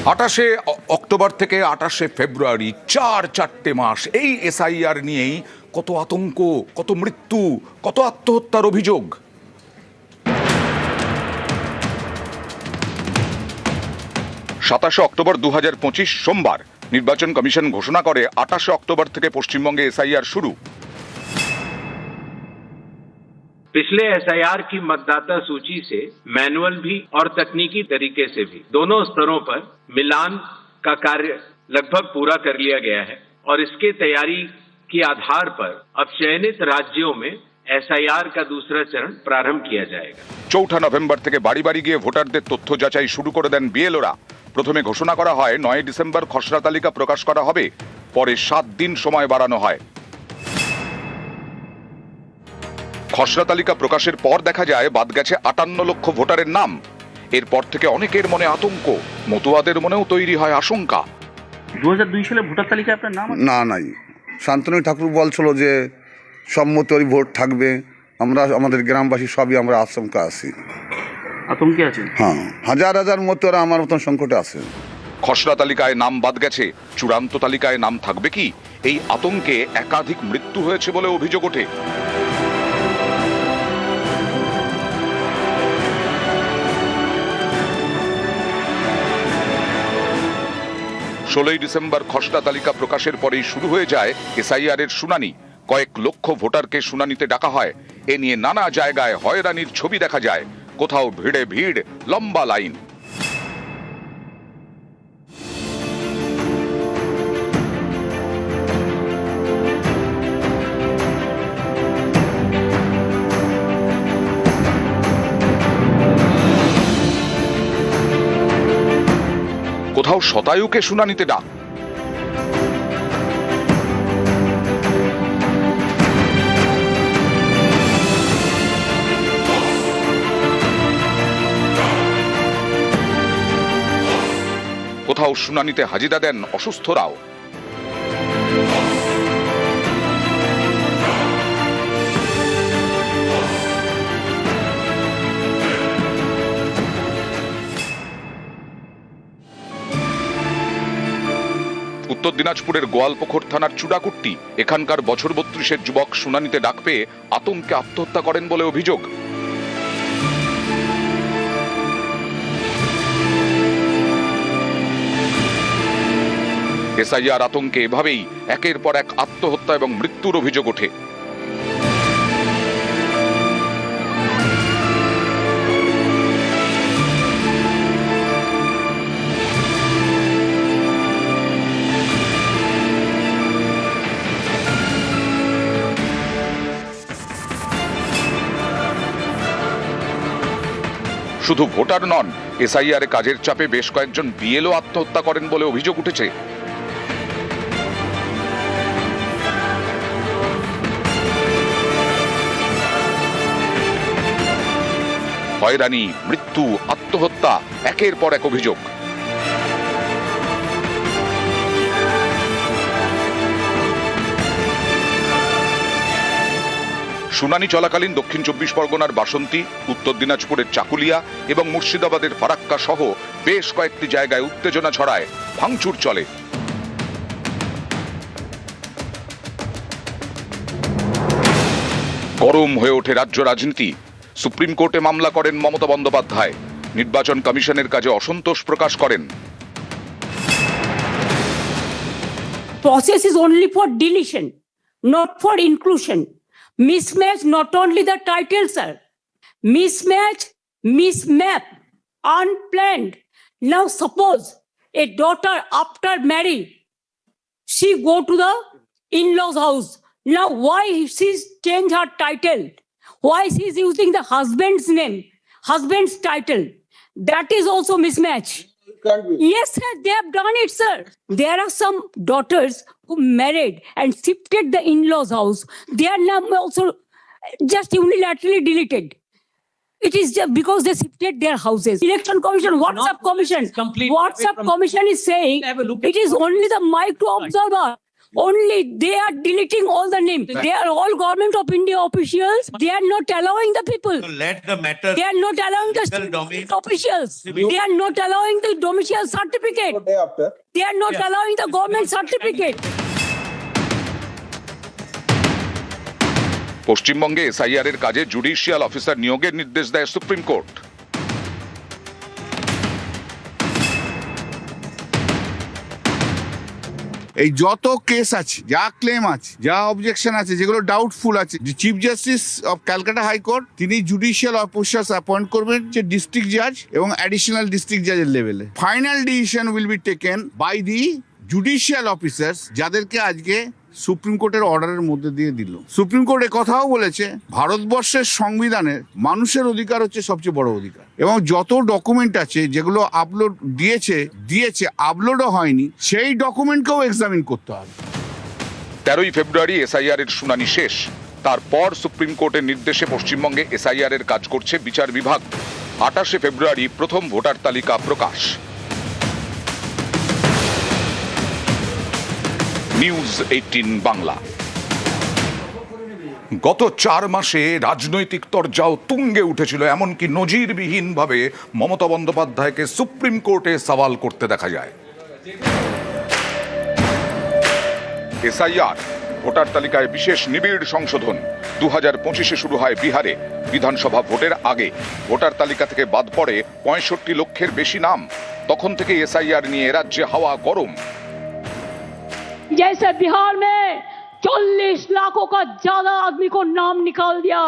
October থেকে 28 ফেব্রুয়ারি চারটে মাস এই এসআইআর নিয়েই কত আতঙ্ক, কত মৃত্যু, কত আত্মহত্যার অভিযোগ। 27 অক্টোবর 2025 সোমবার নির্বাচন কমিশন ঘোষণা করে 28 অক্টোবর থেকে পশ্চিমবঙ্গে এসআইআর শুরু। पिछले एसआईआर की मतदाता सूची से मैनुअल भी और तकनीकी तरीके से भी दोनों स्तरों पर मिलान का कार्य लगभग पूरा कर लिया गया है और इसके तैयारी के आधार पर अब चयनित राज्यों में एसआईआर का दूसरा चरण प्रारंभ किया जाएगा। 4 নভেম্বর থেকে বাড়ি বাড়ি গিয়ে ভোটারদের তথ্য যাচাই শুরু করে দেন বিএলওরা। প্রথমে ঘোষণা করা হয় 9 ডিসেম্বর খসড়া তালিকা প্রকাশ করা হবে, পরে 7 দিন সময় বাড়ানো হয়। খসড়া তালিকা প্রকাশের পর দেখা যায় বাদ গেছে 58 লক্ষ ভোটারের নাম। এরপর থেকে অনেকের মনে আতঙ্ক, মতুয়াদের মনেও তৈরি হয় আশঙ্কা। 2002 সালে ভোটার তালিকায় আপনার নাম না নাই। শান্তনু ঠাকুর বলছিল যে সম্মতই ভোট থাকবে, আমরা আমাদের গ্রামবাসী সবই আমরা আশঙ্কা আছি, আতঙ্কে আছে। হ্যাঁ, হাজার হাজার মতুয়ারা আমার মতন সংকটে আছে। খসড়া তালিকায় নাম বাদ গেছে, চূড়ান্ত তালিকায় নাম থাকবে কি? এই আতঙ্কে একাধিক মৃত্যু হয়েছে বলে অভিযোগ ওঠে। ষোলোই ডিসেম্বর খসড়া তালিকা প্রকাশের পরেই শুরু হয়ে যায় এসআইআর এর শুনানি। কয়েক লক্ষ ভোটারকে শুনানিতে ডাকা হয়। এ নিয়ে নানা জায়গায় হয়রানির ছবি দেখা যায়। কোথাও ভিড়ে ভিড়, লম্বা লাইন। কোথাও শতায়ুকে শুনানিতে ডাক। কোথাও শুনানিতে হাজিরা দেন অসুস্থরাও। উত্তর দিনাজপুরের গোয়ালপুকুর থানার চুডাকুট্টি এখানকার বছর 32-এর যুবক শুনানিতে ডাক পেয়ে আতঙ্কে আত্মহত্যা করেন বলে অভিযোগ। এসআইআর আতঙ্কে এভাবেই একের পর এক আত্মহত্যা এবং মৃত্যুর অভিযোগ ওঠে। শুধু ভোটার নন, এসআইআর কাজের চাপে বেশ কয়েকজন বিএলও আত্মহত্যা করেন বলে অভিযোগ উঠেছে। হয়রানি, মৃত্যু, আত্মহত্যা, একের পর এক অভিযোগ। শুনানি চলাকালীন দক্ষিণ 24 পরগনার বাসন্তী, উত্তর দিনাজপুরের চাকুলিয়া এবং মুর্শিদাবাদের ফারাক্কা সহ বেশ কয়েকটি জায়গায় উত্তেজনা ছড়ায়, ভাঙচুর চলে। গরম হয়ে ওঠে রাজ্য রাজনীতি। সুপ্রিম কোর্টে মামলা করেন মমতা বন্দ্যোপাধ্যায়। নির্বাচন কমিশনের কাজে অসন্তোষ প্রকাশ করেন। Process is only for deletion, not for inclusion. Mismatch not only the title, sir. Mismatch, mismap, unplanned. Now suppose a daughter after marriage, she go to the in-laws house. Now why she's change her title? Why she's using the husband's name, husband's title? That is also mismatch. Yes, sir, they have done it, sir. There are some daughters who married and shifted the in-laws house. Their name also just unilaterally deleted. It is just because they shifted their houses. Election Commission, WhatsApp Commission. WhatsApp Commission is saying it is only the micro observer Only they are deleting all the names. They are all government of India officials. They are not allowing the people. So let the matter. They are not allowing the Civil domain. state officials. They are not allowing the domicile certificate. They are not allowing the government certificate. পশ্চিমবঙ্গে SIR এর কাজে judicial officer নিয়োগের নির্দেশ দেয় supreme court. এই যত case আছে, যা ক্লেম আছে, যা অবজেকশন আছে, যেগুলো ডাউটফুল আছে, chief justice of Calcutta high court তিনি জুডিশিয়াল অফিসার্স অ্যাপয়েন্ট করবেন, যে ডিস্ট্রিক্ট জাজ এবং অ্যাডিশনাল ডিস্ট্রিক্ট জাজের লেভেলে। Final decision will be taken by the judicial officers, যাদেরকে আজকে সুপ্রিম কোর্টের অর্ডারের মধ্যে দিয়ে দিল। সুপ্রিম কোর্ট কথাও বলেছে ভারতবর্ষের সংবিধানের মানুষের অধিকার হচ্ছে সবচেয়ে বড় অধিকার, এবং যত ডকুমেন্ট আছে যেগুলো আপলোড দিয়েছে আপলোডও হয়নি, সেই ডকুমেন্টকেও এক্সামিন করতে হবে। 13ই ফেব্রুয়ারি এসআইআর এর শুনানি শেষ। তারপর সুপ্রিম কোর্টের নির্দেশে পশ্চিমবঙ্গে এসআইআর এর কাজ করছে বিচার বিভাগ। 28শে ফেব্রুয়ারি প্রথম ভোটার তালিকা প্রকাশ। নিউজ 18 বাংলা। গত 4 মাসে রাজনৈতিক তরজাও তুঙ্গে উঠেছিল, এমনকি নজিরবিহীনভাবে মমতা বন্দ্যোপাধ্যায়কে সুপ্রিম কোর্টে সওয়াল করতে দেখা যায়। এসআইআর ভোটার তালিকায় বিশেষ নিবিড় সংশোধন 2025-এ শুরু হয় বিহারে। বিধানসভা ভোটের আগে ভোটার তালিকা থেকে বাদ পড়ে 65 লক্ষের বেশি নাম। তখন থেকে এসআইআর নিয়ে রাজ্যে হাওয়া গরম। जैसे बिहार में 40 लाखों का ज्यादा आदमी को नाम निकाल दिया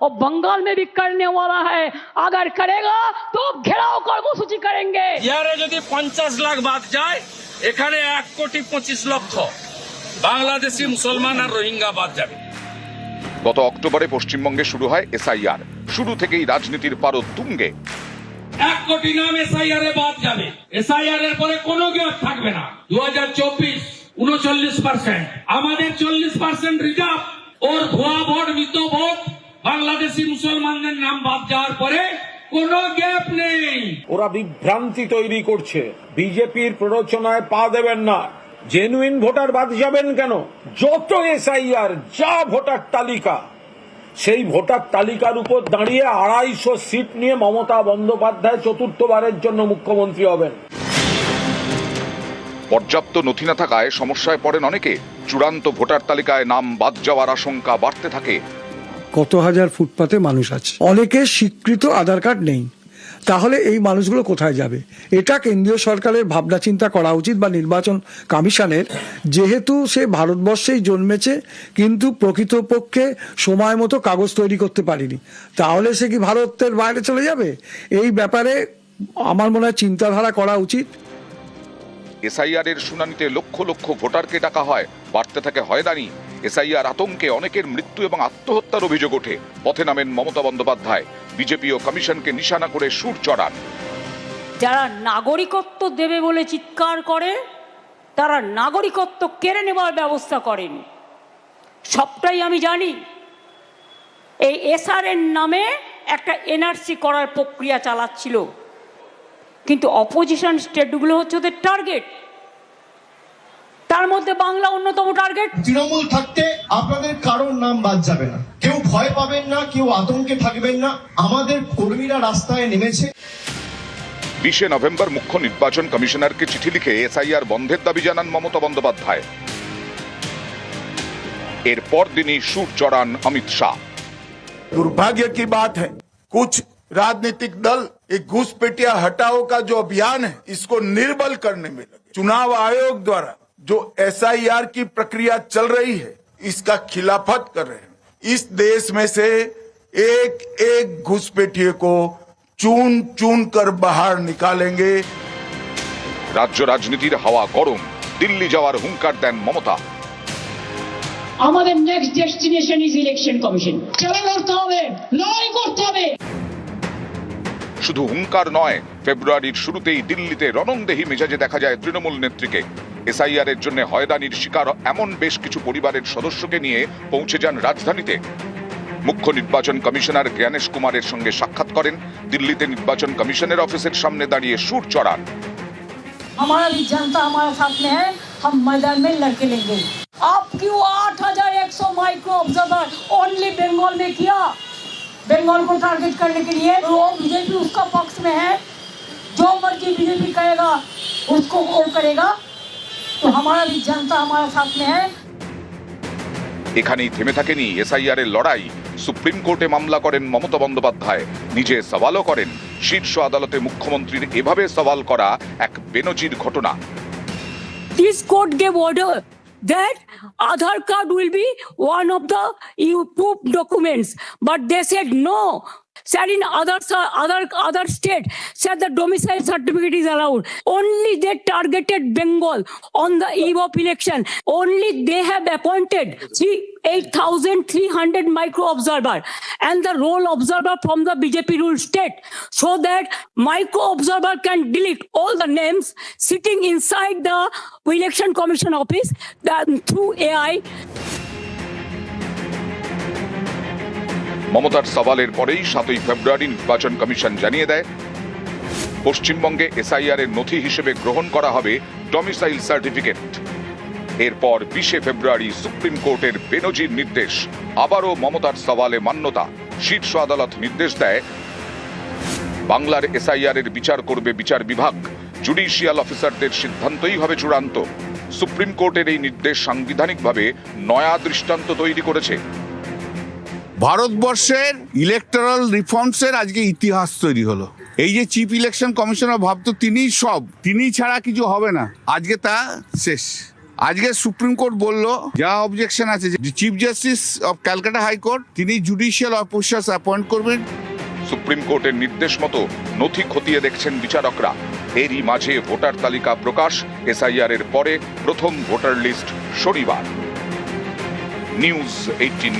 और बंगाल में भी करने वाला है। अगर करेगा तो घेराव कर्मसूची करेंगे। ইয়ারে যদি 50 লাখ বাদ যায়, এখানে 1,25,00,000 বাংলাদেশি মুসলমান আর রোহিঙ্গা বাদ যাবে। গত অক্টোবরে পশ্চিমবঙ্গে শুরু হয় এসআইআর। শুরু থেকেই রাজনীতির পারদ তুঙ্গে। 1 কোটি নাম এসআইআর এ বাদ যাবে। এসআইআর এর পরে কোনো গ্যাপ থাকবে না। 2024 39%, আমাদের 40% রিজার্ভ ওর ভুয়া ভোট, মৃত ভোট, বাংলাদেশি মুসলমানদের নাম বাদ যাওয়ার পরে কোনো গ্যাপ নেই। ওরা বিভ্রান্তি তৈরি করছে, বিজেপির প্ররোচনায় পা দেবেন না। জেনুইন ভোটার বাদ যাবেন কেন? যত এসআইআর, যা ভোটার তালিকা, সেই ভোটার তালিকার উপর দাঁড়িয়ে 250 সিট নিয়ে মমতা বন্দ্যোপাধ্যায় চতুর্থবারের জন্য মুখ্যমন্ত্রী হবেন। পর্যাপ্ত নথি না থাকায় সমস্যায় পড়েন অনেকে। চূড়ান্ত ভোটার তালিকায় নাম বাদ যাওয়ার আশঙ্কা বাড়তে থাকে। কত হাজার ফুটপাতে মানুষ আছে, অনেকের স্বীকৃত আধার কার্ড নেই। তাহলে এই মানুষগুলো কোথায় যাবে? এটা কেন্দ্রীয় সরকারের ভাবনা চিন্তা করা উচিত, বা নির্বাচন কমিশনের, যেহেতু সে ভারতবর্ষেই জন্মেছে কিন্তু প্রকৃতপক্ষে সময় মতো কাগজ তৈরি করতে পারেনি, তাহলে সে কি ভারতের বাইরে চলে যাবে? এই ব্যাপারে আমার মনে হয় চিন্তাধারা করা উচিত। এসআইআর এর শুনানিতে লক্ষ লক্ষ ভোটারকে ডাকা হয়, বাড়তে থাকে হয়রানি। এসআইআর আতঙ্কে অনেকের মৃত্যু এবং আত্মহত্যার অভিযোগ ওঠে। পথে নামেন মমতা বন্দ্যোপাধ্যায়। বিজেপি ও কমিশনকে নিশানা করে সুর চড়ান। যারা নাগরিকত্ব দেবে বলে চিৎকার করে, তারা নাগরিকত্ব কেড়ে নেওয়ার ব্যবস্থা করেন। সবটাই আমি জানি। এই এসআরএন নামে একটা এনআরসি করার প্রক্রিয়া চালাচ্ছিল, কিন্তু অপোজিশন স্টেটগুলো হচ্ছে ওদের টার্গেট। তার মধ্যে বাংলা অন্যতম টার্গেট। তৃণমূল থাকতে আপনাদের কারোর নাম বাদ যাবে না, কেউ ভয় পাবেন না, কেউ আতঙ্কে থাকবেন না। আমাদের কর্মীরা রাস্তায় নেমেছে। 20শে নভেম্বর মুখ্য নির্বাচন কমিশনারকে চিঠি লিখে এসআইআর বন্ধের দাবি জানান মমতা বন্দ্যোপাধ্যায়। এরপর দিনই সুর চড়ান অমিত শাহ। दुर्भाग्य की बात है, कुछ राजनीतिक दल एक घुसपैठिया हटाओ का जो अभियान है इसको निर्बल करने में लगे। चुनाव आयोग द्वारा जो एसआईआर की प्रक्रिया चल रही है इसका खिलाफत कर रहे हैं। इस देश में से एक एक घुसपैठिए को चुन चुन कर बाहर निकालेंगे। রাজ্য রাজনীতির হাওয়া গরম। দিল্লি যাওয়ার হুঙ্কার দেন মমতা। আমাদের next destination is election commission. চলে করতে হবে, লড়াই করতে হবে। শুধু হুঙ্কার নয়, ফেব্রুয়ারির শুরুতেই দিল্লিতে রণংদেহী মেজাজে দেখা যায় তৃণমূল নেত্রীকে। এসআইআর এর জন্য হয়রানির শিকার এমন বেশ কিছু পরিবারের সদস্যকে নিয়ে পৌঁছে যান রাজধানীতে। মুখ্য নির্বাচন কমিশনার জ্ঞানেশ কুমারের সঙ্গে সাক্ষাৎ করেন। দিল্লিতে নির্বাচন কমিশনের অফিসের সামনে দাঁড়িয়ে সুর চড়ান। हमारा भी जनता हमारे साथ में है, हम मैदान में लड़के लेंगे। आप क्यों 8100 माइक्रो ऑब्जर्वर ओनली बंगाल में किया? बंगाल को टारगेट करने के लिए वो बीजेपी उसका पक्ष में है, जो मर्जी बीजेपी कहेगा उसको वो करेगा। तो हमारा भी जनता हमारा साथ में है। এখানেই থেমে থাকেনি এসআইআর এর লড়াই। সুপ্রিম কোর্টে মামলা করেন মমতা বন্দ্যোপাধ্যায়, নিজে সওয়ালও করেন। শীর্ষ আদালতে মুখ্যমন্ত্রীর এভাবে সওয়াল করা এক বেনজির ঘটনা। This court gave order that Aadhaar card will be one of the proof documents, but they said no. Said in other state, said the domicile certificate is allowed. Only they targeted Bengal on the eve of election. Only they have appointed 8,300 micro observer and the role observer from the BJP ruled state, so that micro observer can delete all the names sitting inside the election commission office through AI. মমতার সওয়ালের পরেই 7ই ফেব্রুয়ারি নির্বাচন commission জানিয়ে দেয় পশ্চিমবঙ্গে SIR এর নথি হিসেবে গ্রহণ করা হবে ডমিসাইল সার্টিফিকেট। এরপর 20শে ফেব্রুয়ারি সুপ্রিম কোর্টের বেনজির নির্দেশ, আবারও মমতার সওয়ালে মান্যতা। শীর্ষ আদালত নির্দেশ দেয় বাংলার এসআইআর এর বিচার করবে বিচার বিভাগ, জুডিশিয়াল অফিসারদের সিদ্ধান্তই হবে চূড়ান্ত। সুপ্রিম কোর্টের এই নির্দেশ সাংবিধানিকভাবে নয়া দৃষ্টান্ত তৈরি করেছে। ভারতবর্ষের ইলেকটরাল রিফর্মসের আজকে ইতিহাস তৈরি হলো। এই যে চিফ ইলেকশন কমিশনার ভাবতো তিনি ছাড়া কিছু হবে না, আজকে তা শেষ। আজকে সুপ্রিম কোর্ট বলল যা অবজেকশন আছে, chief justice of Calcutta high court তিনি জুডিশিয়াল অফিসার্স অ্যাপয়েন্ট করবেন। সুপ্রিম কোর্টের নির্দেশ মতো নথি খতিয়ে দেখছেন বিচারকরা। এরই মাঝে ভোটার তালিকা প্রকাশ, এসআইআর এর পরে প্রথম ভোটার লিস্ট শনিবার। নিউজ 18।